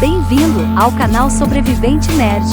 Bem-vindo ao canal Sobrevivente Nerd.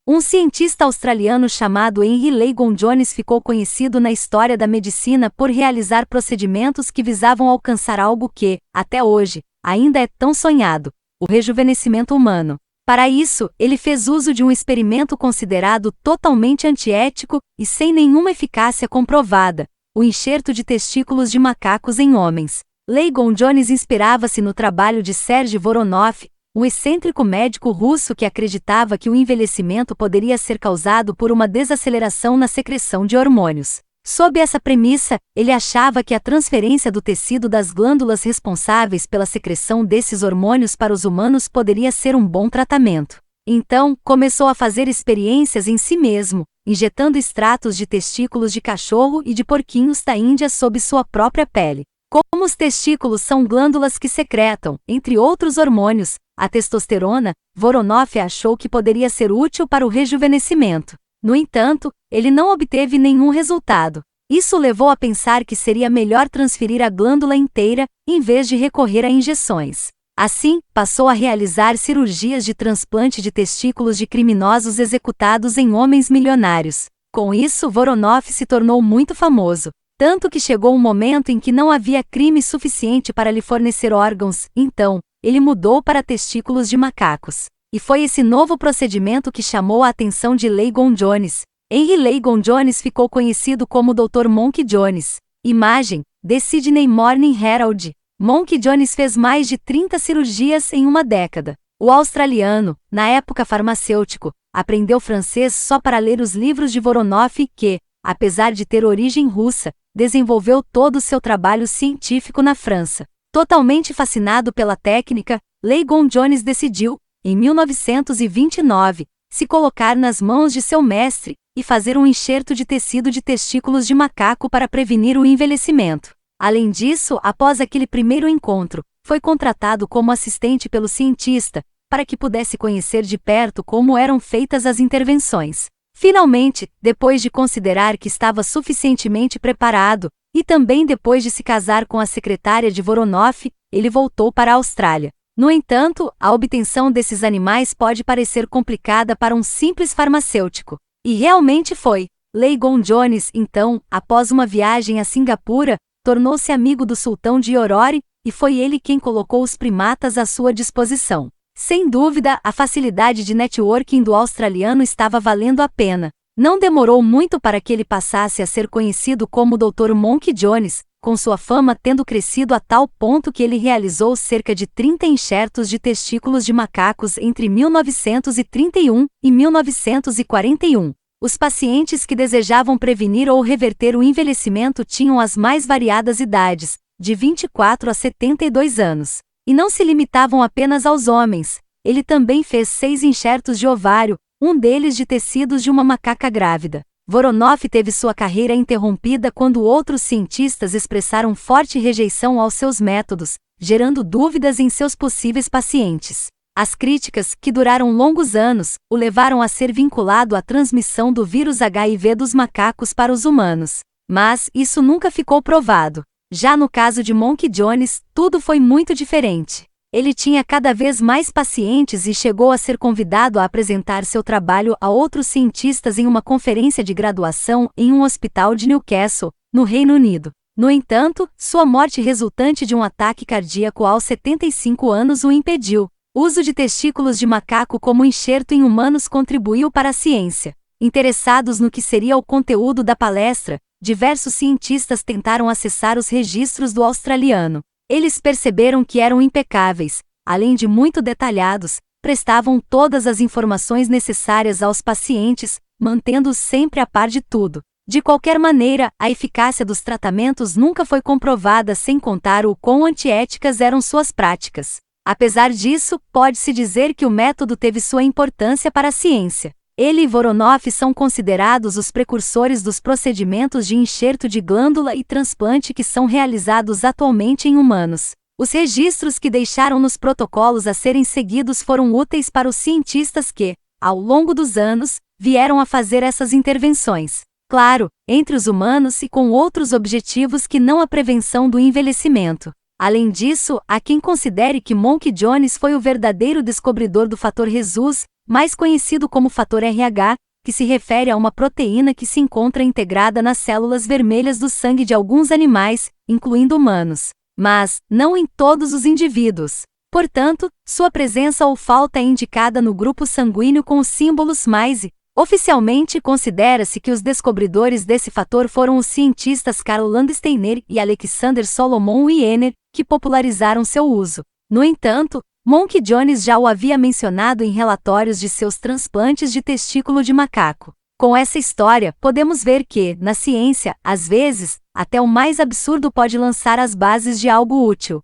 Um cientista australiano chamado Henry Legon Jones ficou conhecido na história da medicina por realizar procedimentos que visavam alcançar algo que, até hoje, ainda é tão sonhado: o rejuvenescimento humano. Para isso, ele fez uso de um experimento considerado totalmente antiético e sem nenhuma eficácia comprovada: o enxerto de testículos de macacos em homens. Legon Jones inspirava-se no trabalho de Sergei Voronoff, um excêntrico médico russo que acreditava que o envelhecimento poderia ser causado por uma desaceleração na secreção de hormônios. Sob essa premissa, ele achava que a transferência do tecido das glândulas responsáveis pela secreção desses hormônios para os humanos poderia ser um bom tratamento. Então, começou a fazer experiências em si mesmo, injetando extratos de testículos de cachorro e de porquinhos da Índia sob sua própria pele. Como os testículos são glândulas que secretam, entre outros hormônios, a testosterona, Voronoff achou que poderia ser útil para o rejuvenescimento. No entanto, ele não obteve nenhum resultado. Isso levou a pensar que seria melhor transferir a glândula inteira, em vez de recorrer a injeções. Assim, passou a realizar cirurgias de transplante de testículos de criminosos executados em homens milionários. Com isso, Voronoff se tornou muito famoso. Tanto que chegou um momento em que não havia crime suficiente para lhe fornecer órgãos, então, ele mudou para testículos de macacos. E foi esse novo procedimento que chamou a atenção de Legon Jones. Henry Legon Jones ficou conhecido como Dr. Monk Jones. Imagem: The Sydney Morning Herald. Monk Jones fez mais de 30 cirurgias em uma década. O australiano, na época farmacêutico, aprendeu francês só para ler os livros de Voronoff que, apesar de ter origem russa, desenvolveu todo o seu trabalho científico na França. Totalmente fascinado pela técnica, Legon Jones decidiu, em 1929, se colocar nas mãos de seu mestre e fazer um enxerto de tecido de testículos de macaco para prevenir o envelhecimento. Além disso, após aquele primeiro encontro, foi contratado como assistente pelo cientista, para que pudesse conhecer de perto como eram feitas as intervenções. Finalmente, depois de considerar que estava suficientemente preparado, e também depois de se casar com a secretária de Voronoff, ele voltou para a Austrália. No entanto, a obtenção desses animais pode parecer complicada para um simples farmacêutico. E realmente foi. Legon Jones, então, após uma viagem a Singapura, tornou-se amigo do sultão de Yorori, e foi ele quem colocou os primatas à sua disposição. Sem dúvida, a facilidade de networking do australiano estava valendo a pena. Não demorou muito para que ele passasse a ser conhecido como Dr. Monk Jones, com sua fama tendo crescido a tal ponto que ele realizou cerca de 30 enxertos de testículos de macacos entre 1931 e 1941. Os pacientes que desejavam prevenir ou reverter o envelhecimento tinham as mais variadas idades, de 24 a 72 anos. E não se limitavam apenas aos homens. Ele também fez 6 enxertos de ovário, um deles de tecidos de uma macaca grávida. Voronoff teve sua carreira interrompida quando outros cientistas expressaram forte rejeição aos seus métodos, gerando dúvidas em seus possíveis pacientes. As críticas, que duraram longos anos, o levaram a ser vinculado à transmissão do vírus HIV dos macacos para os humanos. Mas isso nunca ficou provado. Já no caso de Monk Jones, tudo foi muito diferente. Ele tinha cada vez mais pacientes e chegou a ser convidado a apresentar seu trabalho a outros cientistas em uma conferência de graduação em um hospital de Newcastle, no Reino Unido. No entanto, sua morte resultante de um ataque cardíaco aos 75 anos o impediu. O uso de testículos de macaco como enxerto em humanos contribuiu para a ciência. Interessados no que seria o conteúdo da palestra, diversos cientistas tentaram acessar os registros do australiano. Eles perceberam que eram impecáveis, além de muito detalhados, prestavam todas as informações necessárias aos pacientes, mantendo-os sempre a par de tudo. De qualquer maneira, a eficácia dos tratamentos nunca foi comprovada, sem contar o quão antiéticas eram suas práticas. Apesar disso, pode-se dizer que o método teve sua importância para a ciência. Ele e Voronoff são considerados os precursores dos procedimentos de enxerto de glândula e transplante que são realizados atualmente em humanos. Os registros que deixaram nos protocolos a serem seguidos foram úteis para os cientistas que, ao longo dos anos, vieram a fazer essas intervenções. Claro, entre os humanos e com outros objetivos que não a prevenção do envelhecimento. Além disso, há quem considere que Monk Jones foi o verdadeiro descobridor do fator Rhesus, mais conhecido como fator RH, que se refere a uma proteína que se encontra integrada nas células vermelhas do sangue de alguns animais, incluindo humanos, mas não em todos os indivíduos. Portanto, sua presença ou falta é indicada no grupo sanguíneo com os símbolos mais. Oficialmente, considera-se que os descobridores desse fator foram os cientistas Carl Landsteiner e Alexander Solomon Wiener, que popularizaram seu uso. No entanto, Monk Jones já o havia mencionado em relatórios de seus transplantes de testículo de macaco. Com essa história, podemos ver que, na ciência, às vezes, até o mais absurdo pode lançar as bases de algo útil.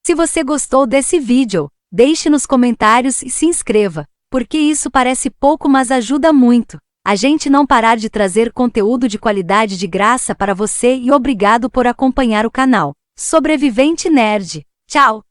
Se você gostou desse vídeo, deixe nos comentários e se inscreva, porque isso parece pouco, mas ajuda muito a gente não parar de trazer conteúdo de qualidade de graça para você, e obrigado por acompanhar o canal Sobrevivente Nerd. Tchau!